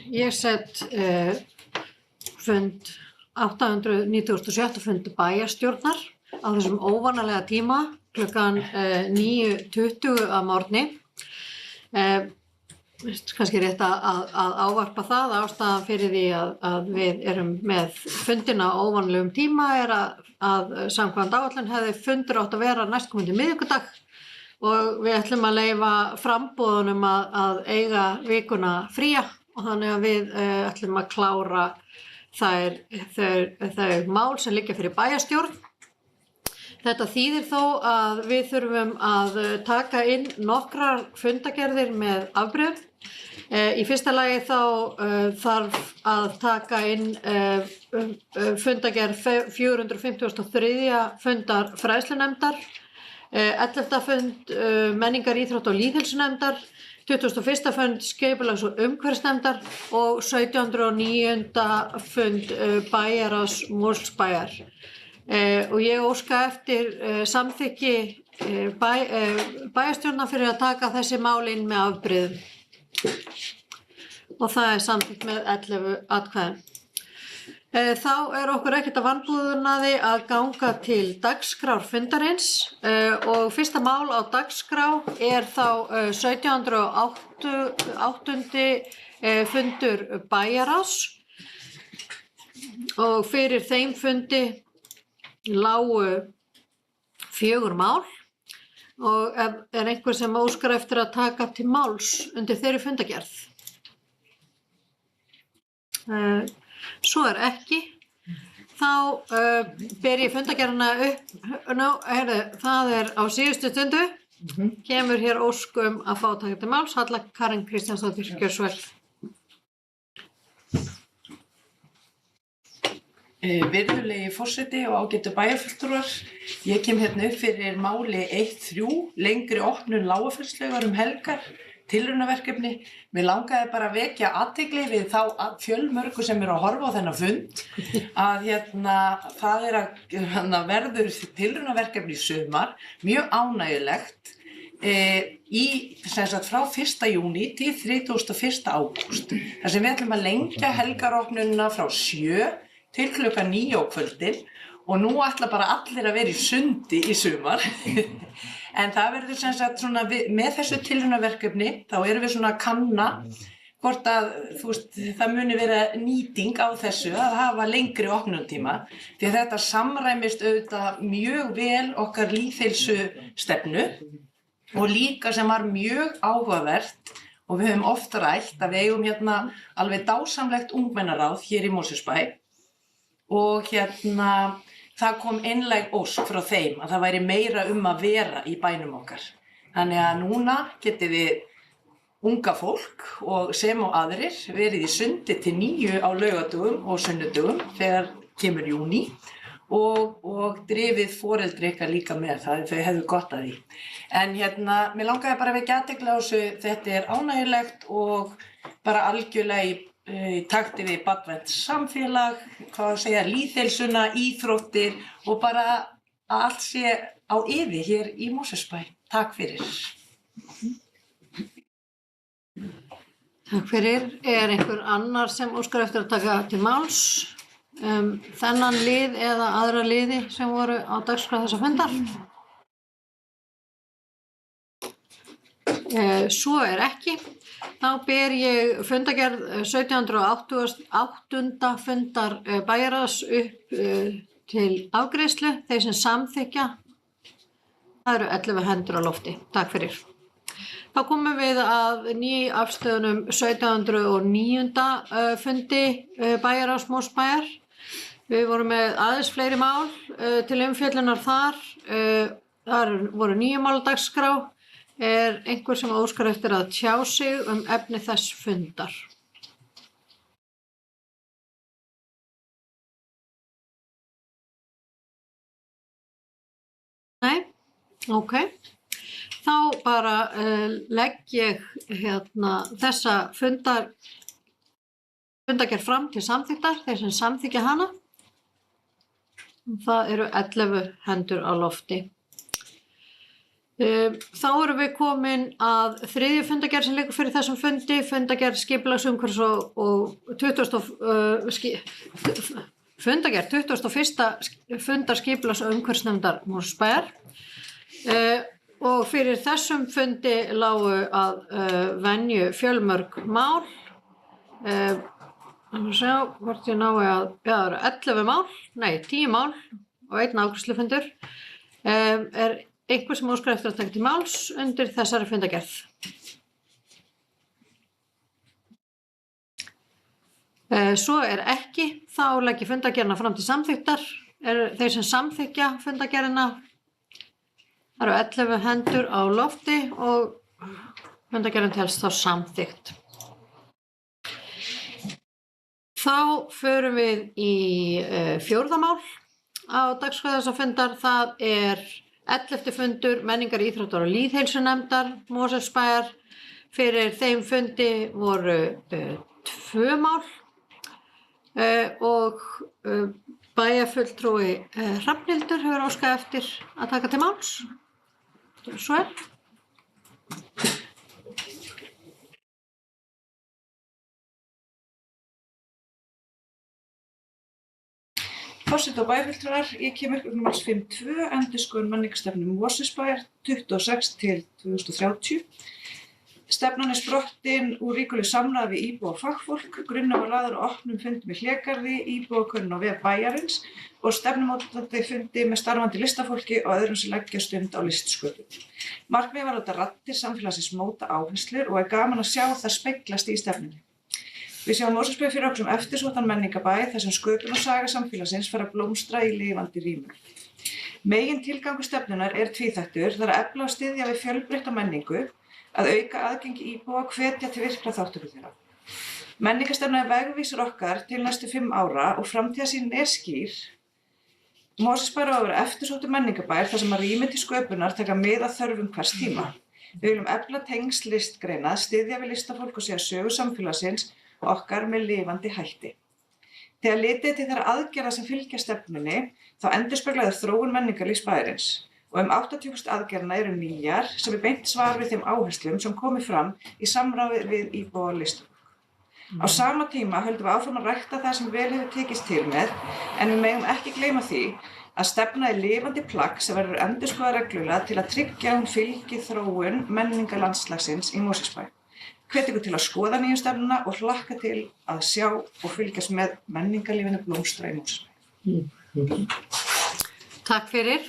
Ég set fund 897. fund bæjarstjórnar á þessum óvanalega tíma klukkan 9:20 að morgni. Kannski rétt að ávarpa það. Ástæðan fyrir því að við erum með fundina á óvanlegum tíma er að samkvæmt áætlun hefði fundur átt að vera næstkomandi miðvikudag og við ætlum að leyfa framboðunum að eiga vikuna fría og þannig að við ætlum að klára þau mál sem liggja fyrir bæjarstjórn. Þetta þýðir þó að við þurfum að taka inn nokkrar fundagerðir með afbrigðum. Í fyrsta lagi þá þarf að taka inn fundagerð 453. fundar fræðslunefndar, 11. fund menningar, íþrótta og lýðheilsunefndar, 21. fund skipulags- og umhverfisnefndar og 1709. fund bæjarráðs Mosfellsbæjar. Og ég óska eftir samþykki bæjarstjórnar fyrir að taka þessi mál inn með afbrigðum. Og það samþykkt með 11 atkvæðum. Þá okkur ekkert að vanbúðunaði að ganga til dagskrár fundarins og fyrsta mál á dagskrá þá 1708. fundur bæjarráðs og fyrir þeim fundi lágu 4 mál og einhver sem óskar eftir að taka til máls undir þeirri fundagerð. Svo ekki. Þá ber ég fundagerðina upp. Það á síðustu stundu. Kemur hér ósk að fá taka til máls. Halla Karen Kristjánsdóttir, gjörðu svo vel. Virðulegi forseti og ágætu bæjarfulltrúar, ég kem hérna upp fyrir máli 1.3, lengri opnun Lágafellslaugar helgar, tilraunaverkefni. Mér langaði bara að vekja athygli við þá fjölmörgu sem eru að horfa á þennan fund að það að verður tilraunaverkefni í sumar, mjög ánægjulegt, frá 1. júní til 31. ágúst. Þar sem við ætlum að lengja helgaropnunina frá 7 til klukkan 9 á kvöldin og nú ætla bara allir að vera í sundi í sumar. En það verður svona, með þessu tilraunaverkefni, þá erum við svona að kanna hvort að, það muni vera nýting á þessu að hafa lengri opnunartíma. Því að þetta samræmist auðvitað mjög vel okkar lýðheilsustefnu og líka sem var mjög áhugavert og við höfum oft rætt að við eigum alveg dásamlegt ungmennaráð hér í Mosfellsbæ. Og það kom einlæg ósk frá þeim að það væri meira að vera í bænum okkar. Þannig að núna getum við unga fólk og sem og aðrir verið í sundi til 9 á laugardögum og sunnudögum þegar kemur júní og drifið foreldri ykkar líka með það, þau hefðu gott að því. En mér langaði bara að vekja athygli á þessu, þetta er ánægjulegt og bara algjörlega í takti við barnvænt samfélag, lýðheilsuna, íþróttir og bara að allt sé á yfir hér í Mosfellsbæ. Takk fyrir. Takk fyrir. Einhver annar sem óskar eftir að taka til máls þennan lið eða aðra liði sem voru á dagskrá þessa fundar? Svo ekki. Þá ber ég fundagerð 1708. fundar bæjarráðs upp til afgreiðslu. Þeir sem samþykkja, það eru 11 hendur á lofti. Takk fyrir. Þá komum við að afstöðunum 1709. fundi bæjarráðs Mosfellsbæjar. Við vorum með aðeins fleiri mál til umfjöllunar þar. Þar voru 9 mál á dagskrá. Einhver sem óskar eftir að tjá sig efni þess fundar? Nei? Ok. Þá bara legg ég þessa fundagerð fram til samþykktar, þeir sem samþykkja hana. Það eru 11 hendur á lofti. Þá erum við komin að þriðju fundargerð sem liggur fyrir þessum fundi, fundargerð skipulagsumhverfis og 21. fundar skipulagsumhverfisnefndar Mosfellsbæjar. Og fyrir þessum fundi lágu að venju fjölmörg mál. Sjá hvort ég nái að, það eru 11 mál, nei 10 mál og einn afgreiðslufundur. Er einhver sem óskar eftir að taka til máls undir þessari fundargerð? Svo er ekki, þá legg ég fundargerðina fram til samþykktar. Þeir sem samþykkja fundargerðina, það eru 11 hendur á lofti og fundargerðin telst þá samþykkt. Þá förum við í fjórða mál á dagskrá þessa fundar. Það er 11. fundur menningar, íþróttar og lýðheilsunefndar Mosfellsbæjar. Fyrir þeim fundi voru 2 mál og bæjarfulltrúi Hrafnhildur hefur óskað eftir að taka til máls. Svo er. Forseti og bæjarfulltrúar, ég kem upp máls 5.2, endurskoðun menningarstefnu Mosfellsbæjar 26 til 2030. Stefnan er sprottin úr ríkulegu samræði við íbúa og fagfólk, grunnur var lagður á opnum fundum í Hlégarði, íbúakönnun á vef bæjarins og stefnumótandi fundi með starfandi listafólki og öðrum sem leggja stund á listsköpun. Markmiðið var að láta raddir samfélagsins móta áherslur og er gaman að sjá það speglast í stefnunni. Við sjáum Mosfellsbæ fyrir okkur sem eftirsóttan menningarbæ þar sem sköpun og saga samfélagsins fara að blómstra í lifandi rýmum. Megin tilgangur stefnunar er tvíþættur, það er að efla og styðja við fjölbreytta menningu, að auka aðgengi íbúa og hvetja til virkra þátttöku þeirra. Menningarstefna er vegvísir okkar til næstu 5 ára og framtíðarsýnin er skýr. Mosfellsbær á að vera eftirsóttur menningarbær þar sem að rými til sköpunar taka mið af þörfum hvers tíma. Við viljum efla tengsl listgreina, styðja við listafólk og segja sögu samfélagsins okkar með lifandi hætti. Þegar litið til þeirra aðgerða sem fylgja stefnunni, þá endurspeglaður þróun menningarlífs bæjarins og 80% aðgerðanna eru nýjar sem er beint svar við þeim áherslum sem komi fram í samráði við íbúa og listafólk. Á sama tíma höldum við áfram að rækta það sem vel hefur tekist til með, en við megum ekki gleyma því að stefna er lifandi plagg sem verður endurskoðað reglulega til að tryggja að hún fylgi þróun menningarlandslagsins í Mosfellsbæ. Hvet ykkur til að skoða nýju stefnuna og hlakka til að sjá og fylgjast með menningarlífinu blómstra í Mosfellsbæ. Takk fyrir.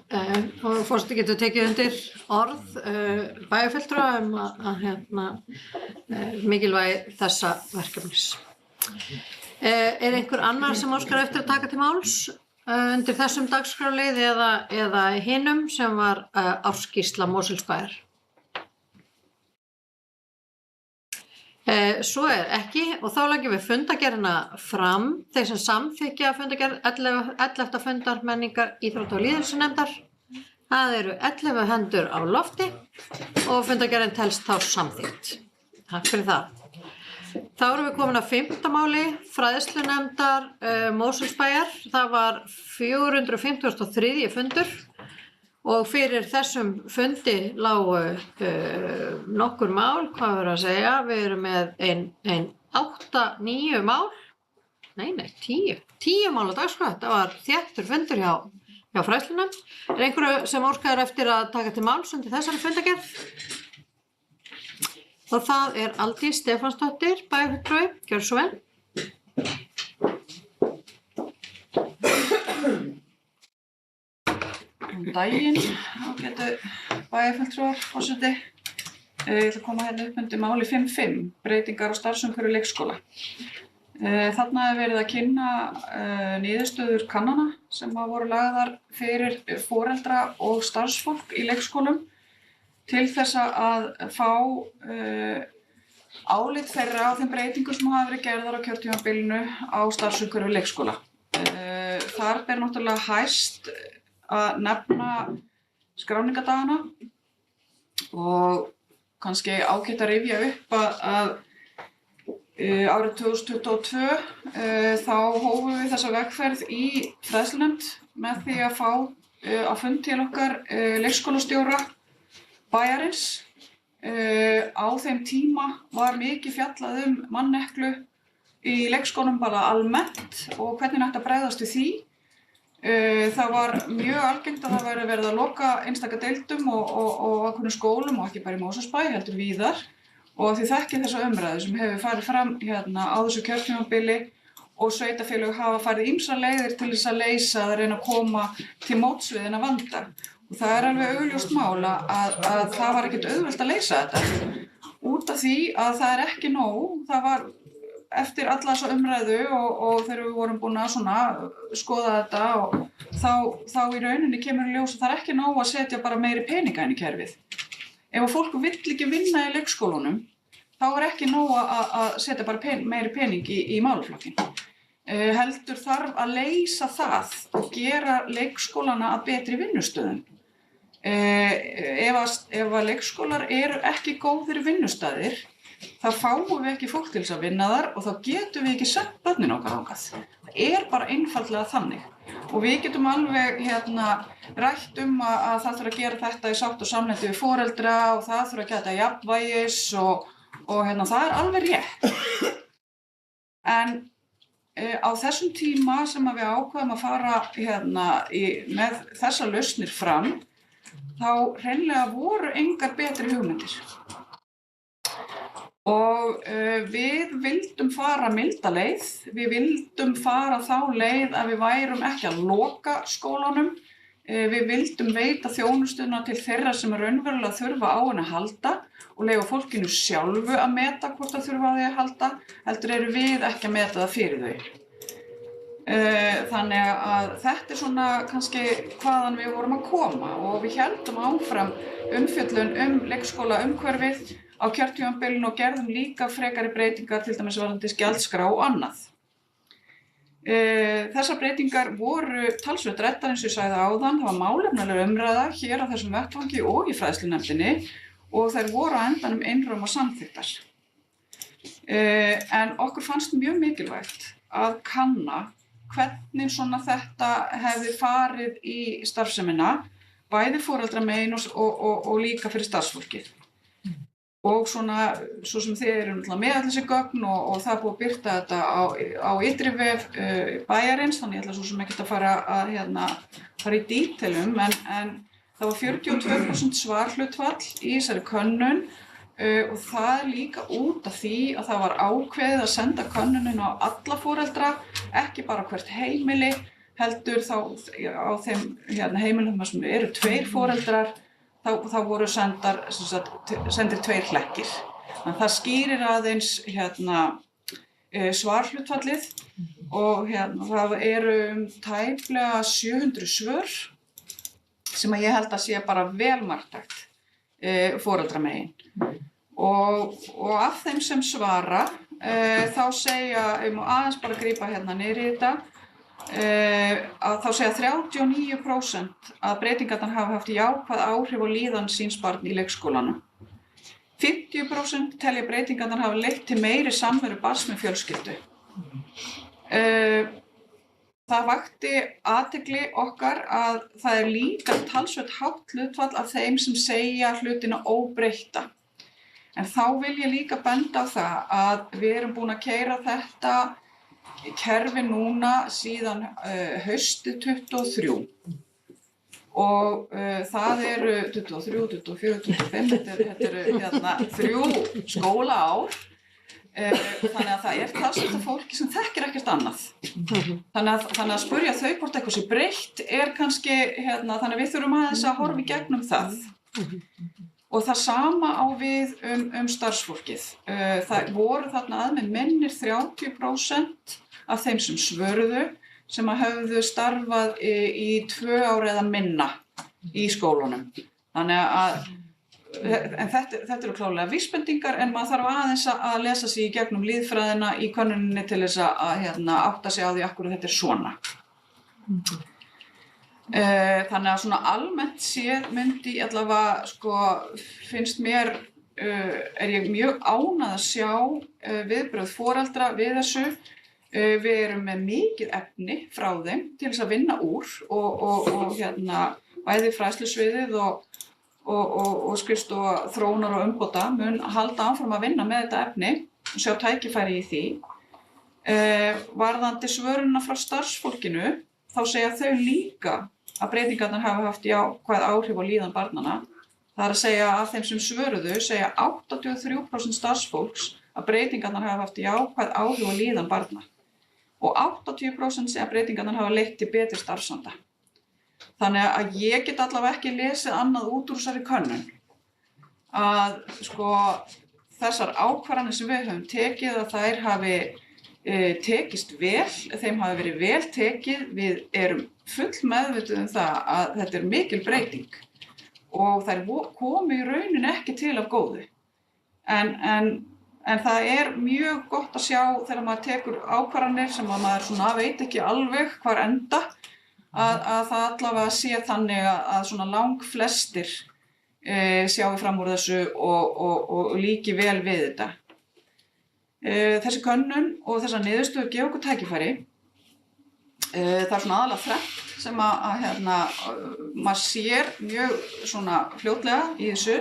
Og forseti getur tekið undir orð bæjarfulltrúa mikilvægi þessa verkefnis. Er einhver annar sem óskar eftir að taka til máls undir þessum dagskrárlið eða hinum sem var ársskýrsla Mosfellsbæjar? Svo er ekki og þá leggjum við fundargerðina fram. Þeir sem samþykkja fundargerð 11. fundar menningar, íþrótta og lýðheilsunefndar. Það eru 11 hendur á lofti og fundargerðin telst þá samþykkt. Takk fyrir það. Þá erum við komin að 5. máli, fræðslunefndar Mosfellsbæjar. Það var 453. fundur. Og fyrir þessum fundi lágu nokkur mál, hvað verður að segja, við erum með ein 8-9 mál, nei 10 mál á dagskrá, þetta var þéttur fundur hjá fræðslunefnd. Er einhverju sem óskar eftir að taka til máls undir þessari fundargerð? Og það er Aldís Stefánsdóttir, bæjarfulltrúi, gjörðu svo vel. Daginn, ágætu bæjarfulltrúar, forseti. Ég ætla að koma hérna upp undir máli 5.5, breytingar á starfsumhverfi leikskóla. Þarna er verið að kynna niðurstöður kannana sem voru lagðar fyrir foreldra og starfsfólk í leikskólum til þess að fá álit þeirra á þeim breytingum sem hafa verið gerðar á kjörtímabilinu á starfsumhverfi leikskóla. Þar ber náttúrulega hæst að nefna skráningadagana og kannski ágætt að rifja upp að árið 2022 þá hófum við þessa vegferð í fræðslunefnd með því að fá á fund til okkar leikskólastjóra bæjarins. Á þeim tíma var mikið fjallað manneklu í leikskólum bara almennt og hvernig ætti að bregðast við því. Það var mjög algengt að það væri verið að loka einstaka deildum og ákveðnum skólum og ekki bara í Mosfellsbæ, heldur víðar. Og þið þekkið þessa umræðu sem hefur farið fram hérna á þessu kjörtímabili og sveitarfélög hafa farið ýmsar leiðir til þess að leysa að reyna að koma til móts við þennan vanda. Og það er alveg augljóst mál að það var ekkert auðvelt að leysa þetta. Út af því að það er ekki nóg, það var eftir alla þessa umræðu og þegar við vorum búin að svona skoða þetta og þá í rauninni kemur í ljós að það er ekki nóg að setja bara meiri peninga inn í kerfið. Ef að fólk vill ekki vinna í leikskólunum, þá er ekki nóg að setja bara meiri pening í málaflokkinn. Heldur þarf að leysa það og gera leikskólana að betri vinnustöðum. Ef að leikskólar eru ekki góðir vinnustaðir, þá fáum við ekki fólk til þess að vinna þar og þá getum við ekki sent börnin okkar þangað. Það er bara einfaldlega þannig. Og við getum alveg rætt að það þurfa að gera þetta í sátt og samlyndi við foreldra og það þurfa að geta jafnvægis og það er alveg rétt. En á þessum tíma sem við ákveðum að fara með þessar lausnir fram, þá hreinlega voru engar betri hugmyndir. Og við vildum fara milda leið, við vildum fara þá leið að við værum ekki að loka skólanum, við vildum veita þjónustuna til þeirra sem raunverulega þurfa á henni að halda og leyfa fólkinu sjálfu að meta hvort það þurfa á því að halda, heldur eru við ekki að meta það fyrir þau. Þannig að þetta er svona kannski hvaðan við vorum að koma og við héldum áfram umfjöllun leikskóla umhverfið á kjörtímabilinu og gerðum líka frekari breytingar, til dæmis varðandi gjaldskrá og annað. Þessar breytingar voru talsvert ræddar eins og ég sagði áðan, það var málefnaleg umræða hér á þessum vettvangi og í fræðslunefndinni og þær voru á endanum einróma samþykktar. En okkur fannst mjög mikilvægt að kanna hvernig svona þetta hefði farið í starfsemina, bæði foreldramegin og líka fyrir starfsfólkið. Og svona, svo sem þið eru með allir þessi gögn og það er búið að birta þetta á ytri vef bæjarins, þannig ég ætla svo sem ekkert að fara í dítelum, en það var 42% svarhlutfall í þessari könnun og það er líka út af því að það var ákveðið að senda könnunin á alla foreldra, ekki bara hvert heimili, heldur þá á þeim heimilum sem eru 2 foreldrar, þá voru sendir 2 hlekkir. Þannig að það skýrir aðeins svarhlutfallið og það eru tæplega 700 svör sem ég held að sé bara vel marktækt foreldramegin. Og af þeim sem svara, þá segja, ég má aðeins bara grípa niður í þetta, að þá segja 39% að breytingarnar hafa haft jákvæð áhrif á líðan síns barn í leikskólanum. 50% telja breytingarnar hafa leitt til meiri samveru barns með fjölskyldu. Það vakti athygli okkar að það er líka talsvert hátt hlutfall af þeim sem segja hlutina óbreytta. En þá vil ég líka benda á það að við erum búin að keyra þetta kerfi núna síðan haustið 23 og það eru 23, 24, 25, þetta eru 3 skólaár, þannig að það er talsvert af fólki sem þekkir ekkert annað. Þannig að spyrja þau hvort eitthvað sé breytt er kannski, þannig að við þurfum aðeins að horfa í gegnum það. Og það sama á við starfsfólkið. Það voru þarna með minnir 30% af þeim sem svöruðu sem höfðu starfað í 2 ár eða minna í skólunum. Þannig að þetta eru klárlega vísbendingar en maður þarf aðeins að lesa sig í gegnum lýðfræðina í könnuninni til þess að átta sig á því af hverju þetta er svona. Þannig að svona almennt séð myndi allavega finnst mér er ég mjög ánægð að sjá viðbrögð foreldra við þessu Við erum með mikið efni frá þeim til þess að vinna úr og bæði fræðslusviðið og skrifstofa þróunar og umbóta mun halda áfram að vinna með þetta efni og sjá tækifæri í því. Varðandi svörunina frá starfsfólkinu, þá segja þau líka að breytingarnar hafa haft jákvæð áhrif á líðan barnanna. Það er að segja að þeim sem svöruðu segja 83% starfsfólks að breytingarnar hafa haft jákvæð áhrif á líðan barna og 80% segja að breytingarnar hafa leitt til betri starfsanda. Þannig að ég get allavega ekki lesið annað út úr þessari könnun að þessar ákvarðanir sem við höfum tekið að þær hafi tekist vel, þeim hafi verið vel tekið. Við erum full meðvituð það að þetta er mikil breyting og þær komu í rauninni ekki til af góðu. En það er mjög gott að sjá þegar maður tekur ákvarðanir sem að maður veit ekki alveg hvar enda, að það allavega sé þannig að langflestir sjáu fram úr þessu og líki vel við þetta. Þessi könnun og þessar niðurstöður gefa okkur tækifæri. Það er aðalega þrennt sem maður sér mjög fljótlega í þessu.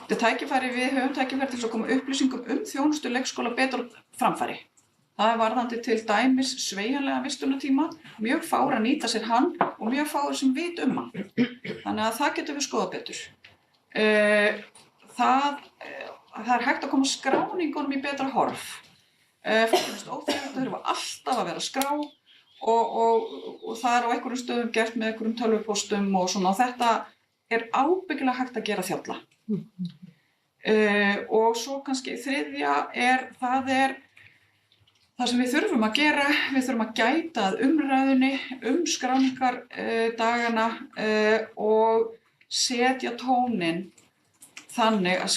Við höfum tækifæri til að koma upplýsingum þjónustu leikskóla betur á framfæri. Það er varðandi til dæmis sveigjanlega vistunartíma, mjög fáir að nýta sér hann og mjög fáir sem vita hann. Þannig að það getum við skoðað betur. Það er hægt að koma skráningunum í betra horf. Fólk finnst óþægilegt að þurfa alltaf að vera að skrá og það er á einhverjum stöðum gert með einhverjum tölvupóstum og þetta er ábyggilega hægt að gera þjálla. Og svo kannski þriðja það sem við þurfum að gera, við þurfum að gæta að umræðunni skráningardagana og setja tóninn þannig að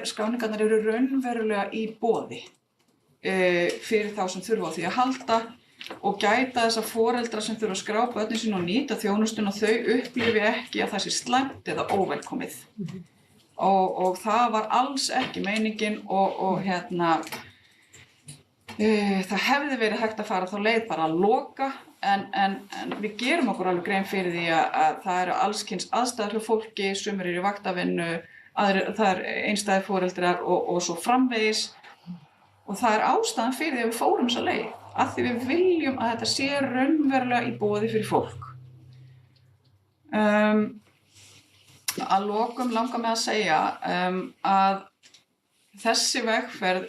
skráningarnar eru raunverulega í boði fyrir þá sem þurfa á því að halda og gæta þess að foreldrar sem þurfa að skrá börnin sín og nýta þjónustuna þau upplifi ekki að það sé slæmt eða óvelkomið. Og það var alls ekki meiningin og það hefði verið hægt að fara þá leið bara að loka en við gerum okkur alveg grein fyrir því að það eru alls kyns aðstæður hjá fólki, sumir eru í vaktavinnu, það er einstæðir foreldrar og svo framvegis og það er ástæðan fyrir því að við fórum þessa leið. Af því við viljum að þetta sé raunverulega í boði fyrir fólk. Að lokum langar mig að segja að þessi vegferð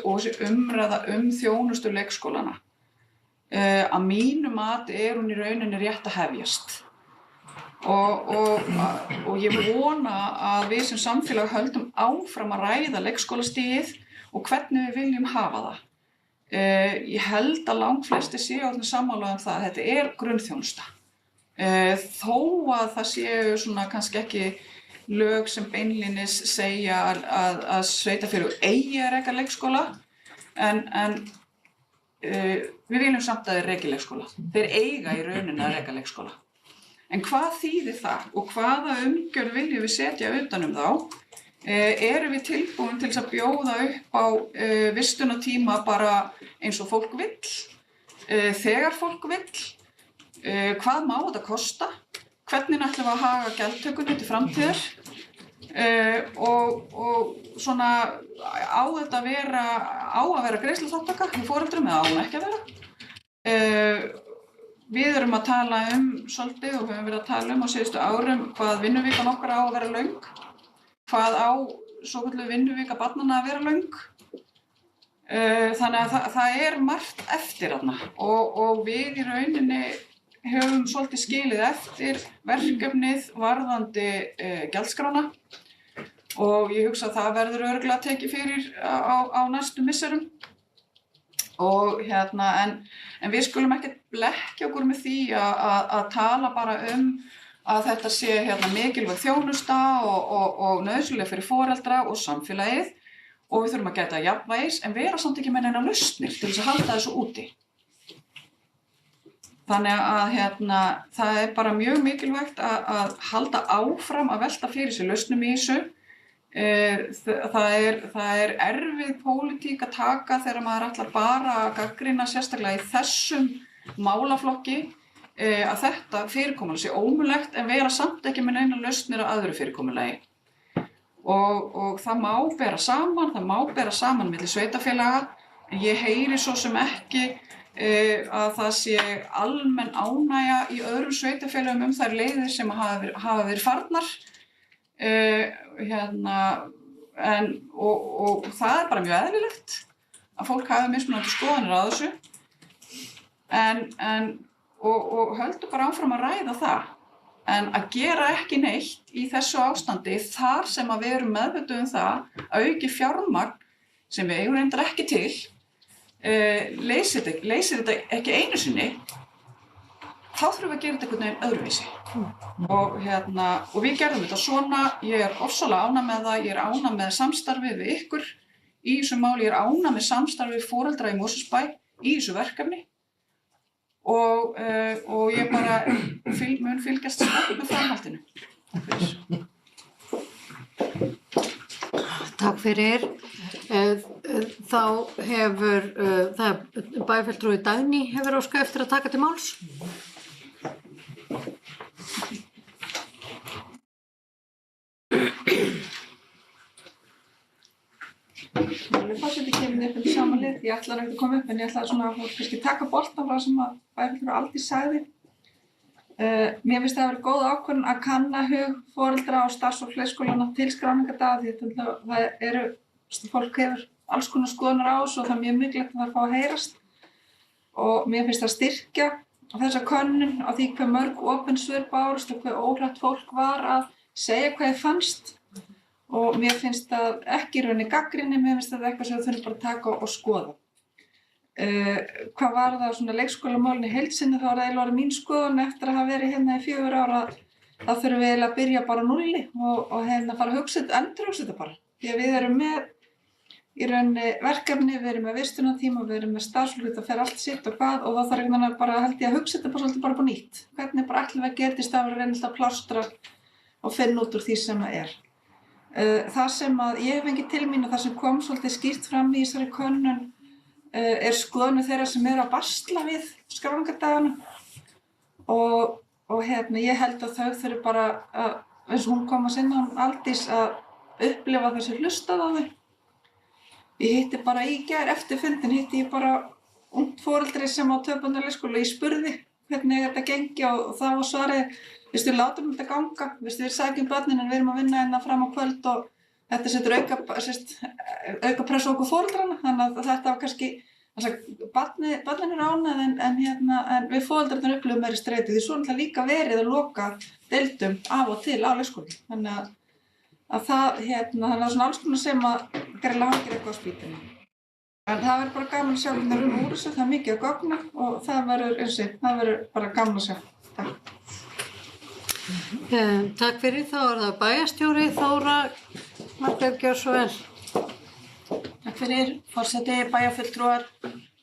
og þessi umræða þjónustu leikskólana að mínu mati er hún í rauninni rétt að hefjast. Og ég vona að við sem samfélag höldum áfram að ræða leikskólastigið og hvernig við viljum hafa það. Ég held að langflestir séu sammála það að þetta er grunnþjónusta. Þó að það séu kannski ekki lög sem beinlínis segja að sveitarfélög eigi að reka leikskóla, en við viljum samt að þeir reki leikskóla. Þeir eiga í rauninni að reka leikskóla. En hvað þýðir það og hvaða umgjörð viljum við setja utan þá? Erum við tilbúin til þess að bjóða upp á vistunartíma bara eins og fólk vill, þegar fólk vill, hvað má þetta kosta, hvernig ætlum við að haga gjaldtökunni til framtíðar og á þetta að vera greiðsluþátttaka með foreldrum eða á hún ekki að vera. Við erum að tala svolítið og höfum verið að tala á síðustu árum hvað vinnuvikan okkar á að vera löng. Hvað á svokölluð vinnuvika barnanna að vera löng. Þannig að það er margt eftir þarna og við í rauninni höfum svolítið skilið eftir verkefnið varðandi gjaldskrána og ég hugsa að það verður örugglega tekið fyrir á næstu misserum. En við skulum ekkert blekkja okkur með því að tala bara að þetta sé mikilvæg þjónusta og nauðsynleg fyrir foreldra og samfélagið og við þurfum að gæta jafnvægis en vera samt ekki með neina lausnir til þess að halda þessu úti. Þannig að það er bara mjög mikilvægt að halda áfram að velta fyrir sér lausnum í þessu. Það er erfið pólitík að taka þegar maður ætlar bara að gagnrýna sérstaklega í þessum málaflokki að þetta fyrirkomulag sé ómögulegt en vera samt ekki með neina lausnir á öðru fyrirkomulagi. Og það má bera saman milli sveitarfélaga, en ég heyri svo sem ekki að það sé almenn ánægja í öðrum sveitarfélögum þær leiðir sem hafa verið farnar. Og það er bara mjög eðlilegt að fólk hafi mismunandi skoðanir á þessu og höldum bara áfram að ræða það en að gera ekki neitt í þessu ástandi þar sem að við erum meðvituð það að auki fjármagn sem við eigum reyndar ekki til leysir þetta ekki einu sinni þá þurfum við að gera þetta einhvern veginn öðruvísi. Og við gerðum þetta svona, ég er ofsalega ánægð með það, ég er ánægð með samstarfið við ykkur í þessu máli, ég er ánægð með samstarfið við foreldra í Mosfellsbæ í þessu verkefni og ég bara mun fylgjast spennt með framhaldinu. Takk fyrir. Þá hefur bæjarfulltrúi Dagný hefur óskað eftir að taka til máls. Forseti kemur upp sama lið, ég ætlaði ekki að koma upp en ég ætlaði svona að kannski taka boltann frá sem að bæjarfulltrúi Aldís sagði. Mér finnst það vera góð ákvörðun að kanna hug foreldra og starfsfólks leikskólanna til skráningardaga því það fólk hefur alls konar skoðanir á þessu og það er mjög mikilvægt að það fá að heyrast. Og mér finnst það styrkja þessa könnun á því hve mörg opin svör bárust og hve óhrætt fólk var að segja hvað þið fannst. Og mér finnst það ekki í rauninni gagnrýni, mér finnst það eitthvað sem við þurfum bara að taka og skoða. Hvað var það svona leikskólamálin í heild sinni, þá var það eiginlega mín skoðun eftir að hafa verið hérna í 4 ár að þá þurfum við eiginlega að byrja bara á núlli og fara að endurhugsa þetta bara. Því að við erum með í rauninni verkefni, við erum með vistunartíma, við erum með starfsfólk, það fer allt sitt og hvað og þá þarf einhvern veginn bara held ég að hugsa þetta bara svolítið bara upp á nýtt. Hvernig bara ætlum við að gera þetta í stað fyrir að reyna alltaf að plástra og finna út úr því sem það er. Það sem að ég hef fengið til mín og það sem kom svolítið skýrt fram í þessari könnun er skoðanir þeirra sem eru að basla við skráningardagana og ég held að þau þurfi bara eins og hún kom að sinna Aldís að upplifa þessi hlustað á þau. Ég hitti bara í gær eftir fundin hitti ég bara ungt foreldri sem á töfbundar leikskóla og ég spurði hvernig þetta gengi og það var svarið við látum þetta ganga, við sækjum börnin en við erum að vinna hérna fram á kvöld og þetta setur auka pressu á okkur foreldrana þannig að þetta var kannski barnin er ánægð en við foreldrarnir upplifum meiri streyti því svo náttúrulega líka verið að loka deildum af og til á leikskólanum þannig að það þannig að svona alls konar sem að greinilega hangir eitthvað á spýtunni. En það verður bara gaman að sjá hvernig það úr þessu, það er mikið að gogna og það verður bara gaman að sjá. Takk. Takk fyrir, þá er það bæjarstjóri Þóra Margrét gjör svo vel. Takk fyrir, forseti, bæjarfulltrúar.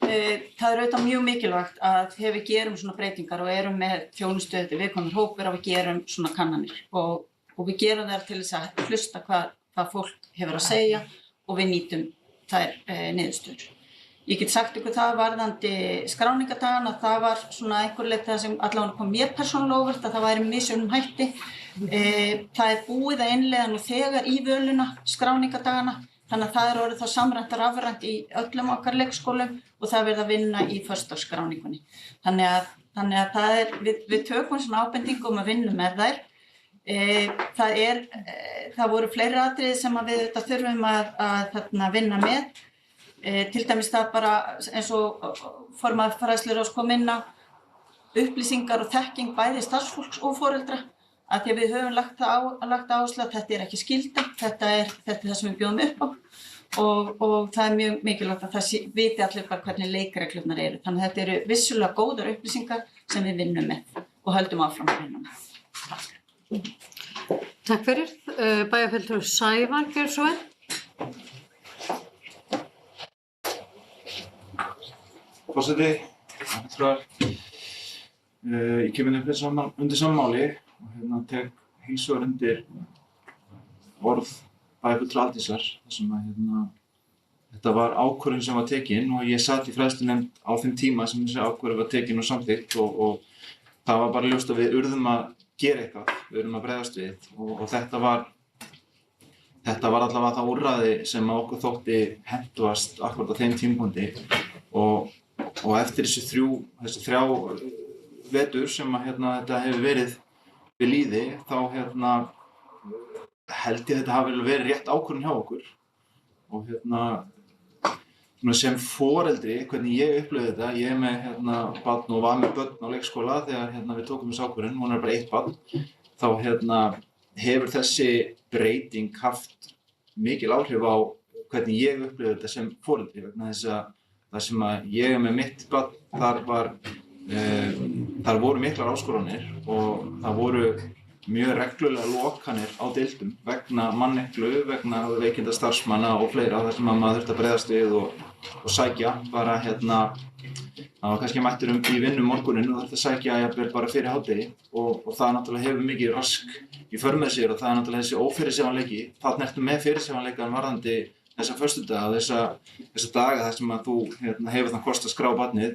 Það er auðvitað mjög mikilvægt að þegar við gerum svona breytingar og erum með þjónustu til viðkvæmur hópur að við gerum svona kannanir og við gerum þær til þess að hlusta hvað fólk hefur að segja og við nýtum þær niðurstöður. Ég get sagt ykkur það varðandi skráningardagana, það var svona einhver leið það sem allavega kom mér persónulega óvart að það væri misjöfnum hætti. Það er búið að innleiða nú þegar í völuna skráningardagana, þannig að það er orðið þá samrænt og rafrænt í öllum okkar leikskólum og það verður að vinna í föstudagsskráningunni. Þannig að það er, við tökum svona ábendingum að vinna með þær. Það voru fleiri atriði sem við þetta þurfum að vinna með. Til dæmis það bara eins og formaður fræðsluráðs kom inn á upplýsingar og þekking bæði starfsfólks og foreldra að því að við höfum lagt áherslu að þetta er ekki skylda, þetta er það sem við bjóðum upp á og það er mjög mikilvægt að það viti allir bara hvernig leikreglurnar eru. Þannig að þetta eru vissulega góðar upplýsingar sem við vinnum með og höldum áfram að vinna með. Takk fyrir. Bæjarfulltrúi Sævar gjör svo vel. Forseti, ég kemur undir sama máli og tek heils hugar undir orð bæjarfulltrúa Aldísar, þar sem að þetta var ákvörðun sem var tekin og ég sat í fræðslunefnd á þeim tíma sem þessi ákvörðun var tekin og samþykkt og það var bara ljóst að við urðum að gera eitthvað, við urðum að bregðast við og þetta var allavega það úrræði sem okkur þótti hentugast akkúrat á þeim tímapunkti og eftir þessi þrjá vetur sem að þetta hefur verið við lýði þá held ég þetta hafi verið rétt ákvörðun hjá okkur og sem foreldri, hvernig ég upplifði þetta, ég er með barn og var með börn á leikskóla þegar við tókum þessu ákvörðun, hún er bara 1 barn, þá hefur þessi breyting haft mikil áhrif á hvernig ég upplifði þetta sem foreldri vegna þess að það sem að ég er með mitt barn, þar voru miklar áskoranir og það voru mjög reglulega lokanir á deildum vegna manneklu, vegna veikinda starfsmanna og fleira þar sem að maður þurfti að bregðast við og sækja bara það var kannski mættur í vinnu morguninn og þurfti að sækja jafnvel bara fyrir hádegi og það náttúrulega hefur mikið rask í för með sér og það náttúrulega þessi ófyrirsjáanleiki, þarna ertu með fyrirsjáanleikann varðandi þessa föstudaga og þessa daga þar sem að þú hefur þann kost að skrá barnið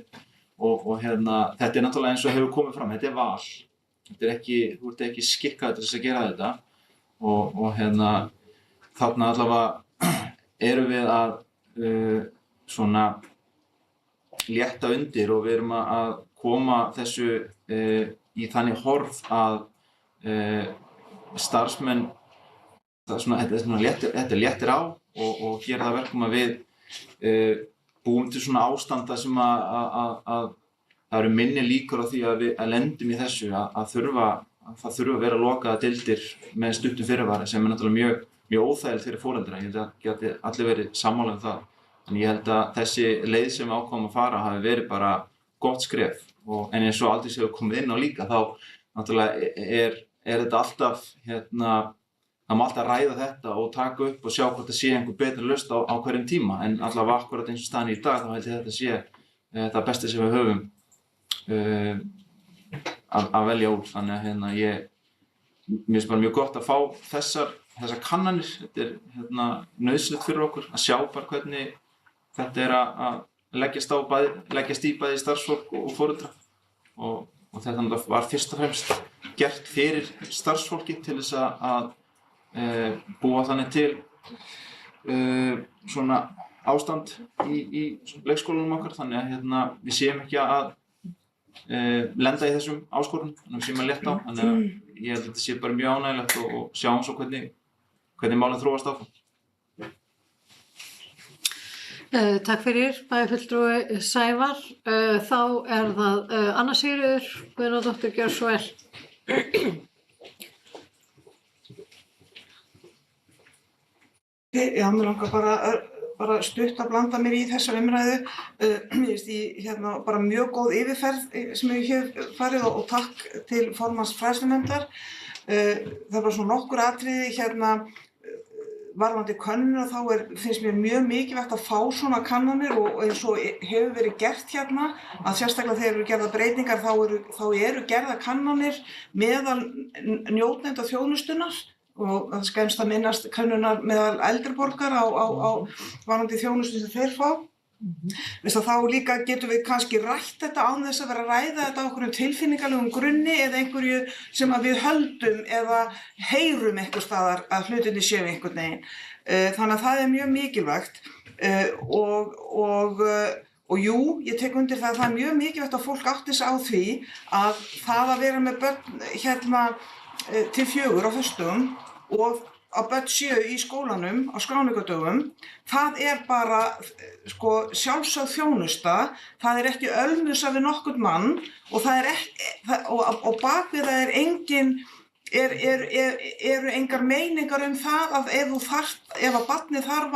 og þetta náttúrulega eins og hefur komið fram, þetta val. Þú ert ekki skikkaður til þess að gera þetta og þarna allavega erum við að svona létta undir og við erum að koma þessu í þannig horf að starfsmenn, þetta léttir á og gera það verkum að við búum til svona ástanda sem að það eru minni líkur á því að við lendum í þessu að það þurfa að vera lokaða deildir með stuttum fyrirvara sem er náttúrulega mjög óþægilegt fyrir foreldra. Ég held að geti allir verið sammála um það. En ég held að þessi leið sem við ákváðum að fara hafi verið bara gott skref. En eins og Aldís hefur komið inn á líka þá náttúrulega er þetta alltaf, það má alltaf ræða þetta og taka upp og sjá hvort það sé einhver betri lausn á hverjum tíma. En allavega akkurat eins og staðan í dag þá held ég að þetta sé það besta sem við höfum að velja úr, þannig að mér finnst bara mjög gott að fá þessar kannanir, þetta er nauðsynlegt fyrir okkur að sjá bara hvernig þetta er að leggjast í bæði starfsfólk og foreldra og þetta var fyrst og fremst gert fyrir starfsfólki til þess að búa þannig til svona ástand í leikskólanum okkar, þannig að við séum ekki að lenda í þessum áskorunum, þannig að við séum að létta á, þannig að ég held að þetta sé bara mjög ánægilegt og sjáum svo hvernig málin þróast áfram. Takk fyrir, bæjarfulltrúi Sævar. Þá er það Anna Sigríður Guðnadóttir, gjörðu svo vel. Já, mér langar bara stutt að blanda mér í þessar umræðu. Mér finnst bara mjög góð yfirferð sem við hér farið og takk til formanns fræðslunefndar. Það er bara svona nokkur atriði varðandi könnunum og þá finnst mér mjög mikilvægt að fá svona kannanir og eins og hefur verið gert að sérstaklega þegar eru gerðar breytingar þá eru gerðar kannanir meðal njótenda þjónustunnar og það skemmst að minnast könnunar meðal eldri borgara á varðandi þjónustu sem þeir fá. Þá líka getum við kannski rætt þetta án þess að vera að ræða þetta á einhverjum tilfinningalegum grunni eða einhverju sem að við höldum eða heyrum einhvers staðar að hlutinni séu einhvern veginn. Þannig að það er mjög mikilvægt og jú, ég tek undir það að það er mjög mikilvægt að fólk átti sig á því að það að vera með börn til 4 á föstudögum og að börn séu í skólanum á skráningadögum, það er bara sjálfsögð þjónusta, það er ekki ölmusa við nokkurn mann og og bak við það eru engar meiningar um það að ef að barnið þarf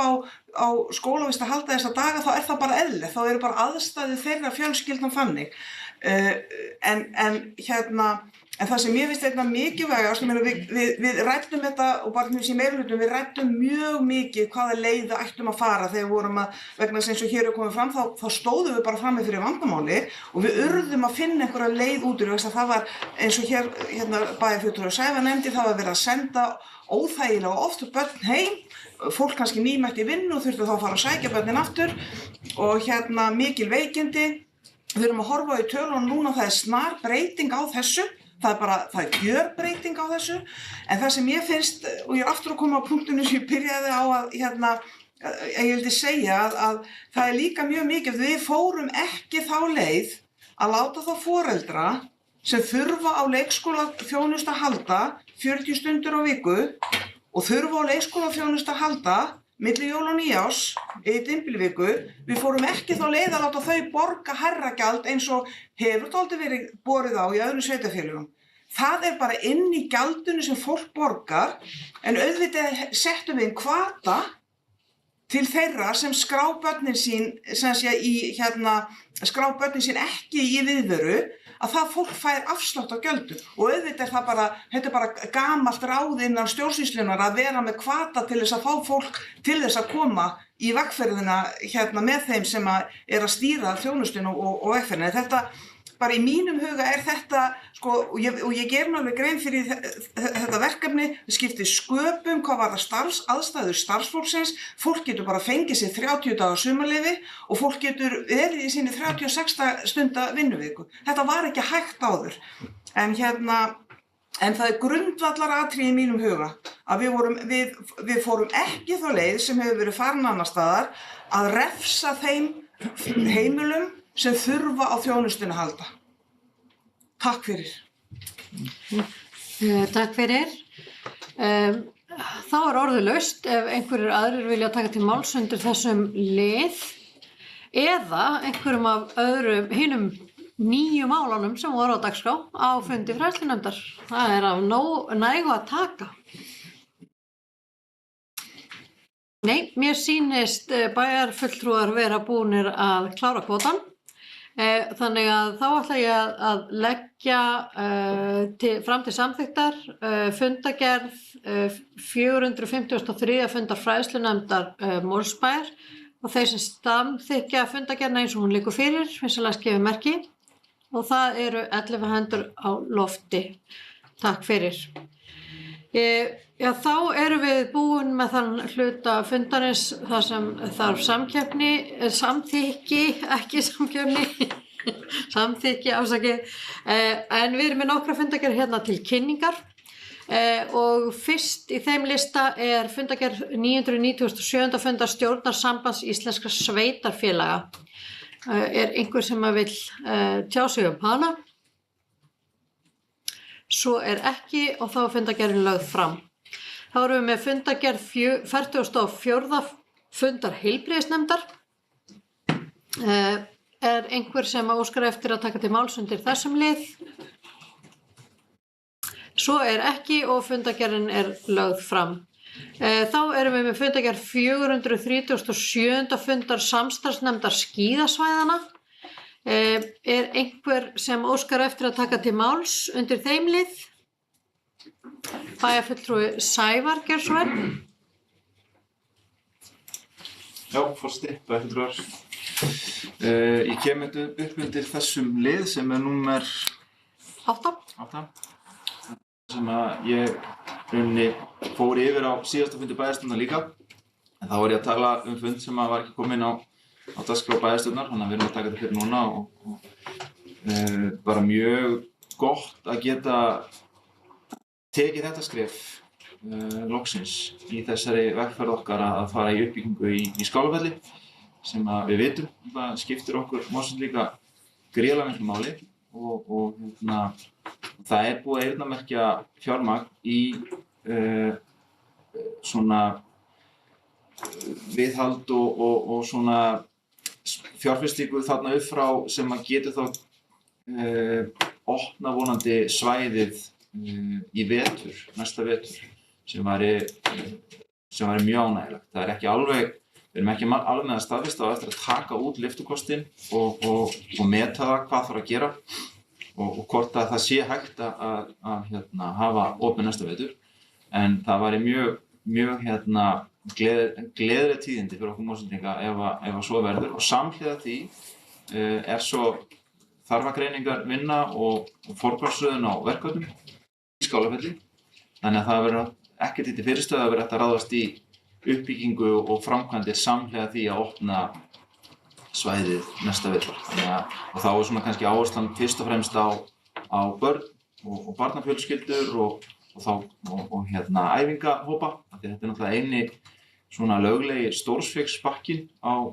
á skólavist að halda þessa daga þá er það bara eðlilegt, þá eru bara aðstæður þeirra fjölskyldan þannig. En En það sem ég finnst einna mikilvægast, við ræddum þetta og bara í meirihlutanum, við ræddum mjög mikið hvaða leið við ættum að fara þegar við vorum vegna þess eins og hér er komið fram, þá stóðum við bara frammi fyrir vandamáli og við urðum að finna einhverja leið út úr þess að það var eins og hérna bæjarfulltrúi Sævar nefndi, það var verið að senda óþægilega oft börn heim, fólk kannski nýmætt í vinnu og þurftu þá að fara að sækja börnin aftur og mikil veikindi. Við erum að horfa í tölunum núna, það snar breyting á þessu. Það er gjörbreyting á þessu, en það sem ég finnst, og ég aftur að koma á punktinu sem ég byrjaði á að ég vildi segja að það líka mjög mikið, við fórum ekki þá leið að láta þá foreldra sem þurfa á leikskólaþjónustu að halda 40 stundir á viku og þurfa á leikskólaþjónustu að halda milli jól og nýjárs í dymbilviku, við fórum ekki þá leið að láta þau borga hærra gjald eins og hefur dálítið verið borið á í öðrum sveitarfélögum. Það er bara inn í gjaldinu sem fólk borgar, en auðvitað settum við hvata til þeirra sem skrá börnin sín, skrá börnin sín ekki í viðveru, að það fólk fær afslátt á gjöldum og auðvitað þetta er bara gamalt ráð innan stjórnsýslunnar að vera með hvata til þess að fá fólk til þess að koma í vegferðina með þeim sem er að stýra þjónustuna og vegferðina. Þetta bara í mínum huga er þetta, og ég ger mér alveg grein fyrir þetta verkefni, það skiptir sköpum hvað varðar aðstæður starfsfólksins, fólk getur bara fengið sér 30 daga sumarleyfi og fólk getur verið í sinni 36 stunda vinnuviku. Þetta var ekki hægt áður, en það er grundvallaratriði í mínum huga að við fórum ekki þá leið sem hefur verið farin annars staðar að refsa þeim heimilum sem þurfa á þjónustuna að halda. Takk fyrir. Takk fyrir. Þá er orðið laust ef einhverjir aðrir vilja taka til máls undir þessum lið eða einhverjum af hinum 9 málunum sem voru á dagskrá á fundi fræðslunefndar. Það er af nægu að taka. Nei, mér sýnist bæjarfulltrúar vera búnir að klára kvótann. Þannig að þá ætla ég að leggja fram til samþykktar fundagerð 453. fundar fræðslunefndar Mosfellsbæjar og þeir sem samþykkja fundagerðina eins og hún liggur fyrir, vinsamlegast gefið merki og það eru 11 hendur á lofti. Takk fyrir. Já, þá erum við búin með þann hluta fundarins þar sem þarf samþykki, ekki samkeppni, samþykki, afsakið, en við erum með nokkra fundagerð hérna til kynningar og fyrst í þeim lista er fundagerð 997. fundar stjórnar Sambands íslenskra sveitarfélaga. Er einhver sem vill tjá sig hana? Svo er ekki og þá er fundagerðin lögð fram. Þá erum við með fundagerð 44. fundar heilbrigðisnefndar. Er einhver sem óskar eftir að taka til máls undir þessum lið? Svo er ekki og fundagerðin er lögð fram. Þá erum við með fundagerð 437. fundar samstarfsnefndar skíðasvæðana. Er einhver sem óskar eftir að taka til máls undir þeim lið? Bæjarfulltrúi Sævar Geirsson. Já, forseti, bæjarfulltrúar. Ég kem upp undir þessum lið sem er númer 8. Sem að ég fór yfir á síðasta fundi bæjarstjórnar líka. En þá var ég að tala fund sem var ekki kominn á dagskrá bæjarstjórnar, þannig að við erum að taka þetta fyrir núna og bara mjög gott að geta tekið þetta skref loksins í þessari vegferð okkar að fara í uppbyggingu í Skálafelli sem að við vitum það skiptir okkur Mosfell líka gríðarlega miklu máli og það er búið að eyrnamerkja fjármagn í svona viðhald og svona fjárfestingu þarna upp frá sem að getur þá opna vonandi svæðið í vetur, næsta vetur sem væri mjög ánægilegt. Það er ekki alveg, við erum ekki alveg með að staðfesta á eftir að taka út lyftukostinn og meta það hvað þarf að gera og hvort að það sé hægt að hafa opið næsta vetur. En það væri mjög gleðileg tíðindi fyrir okkur Mosfelldinga ef að svo verður, og samhliða því svo þarfagreiningar vinna og forgangsröðun á verkefnum í Skálafelli. Þannig að það verður ekkert til fyrirstöðu að vera hægt að ráðast í uppbyggingu og framkvæmdir samhliða því að opna svæðið næsta vetur. Og þá svona kannski áherslan fyrst og fremst á börn og barnafjölskyldur og æfingahópa. Þetta er náttúrulega eini svona löglegi stórsvigsbakkinn á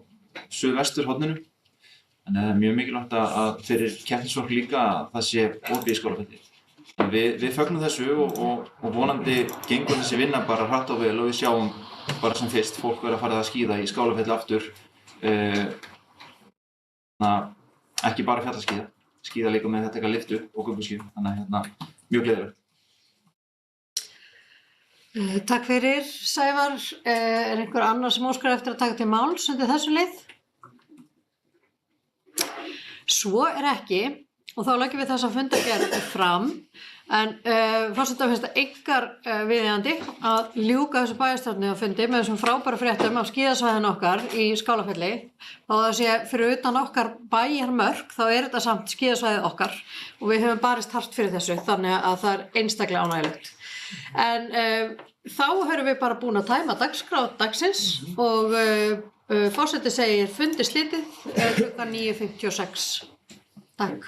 suðvesturhorninu. Þannig að það er mjög mikilvægt að fyrir keppnisfólk líka að það sé opið í Skálafelli. Við fögnum þessu og vonandi gengur þessi vinna bara hratt og vel, og við sjáum bara sem fyrst fólk vera að fara að skíða í Skálafelli aftur. Ekki bara fjallaskíða, skíða líka með þetta lyftu og gönguskíðu. Þannig að mjög gleðilegt. Takk fyrir, Sævar. Er einhver annar sem óskar eftir að taka til máls undir þessu lið? Svo er ekki, og þá leggjum við þessa fundargerð fram, en forseta finnst það einkar viðeigandi að ljúka þessu bæjarstjórn fundi með þessum frábæru fréttum af skíðasvæðinu okkar í Skálafelli. Þó það sé fyrir utan okkar bæjarmörk, þá er þetta samt skíðasvæðið okkar og við höfum barist hart fyrir þessu, þannig að það er einstaklega ánægjulegt. En þá höfum við bara búin að tæma dagskrá dagsins og forseti segir fundi slitið klukkan 9:56. Takk.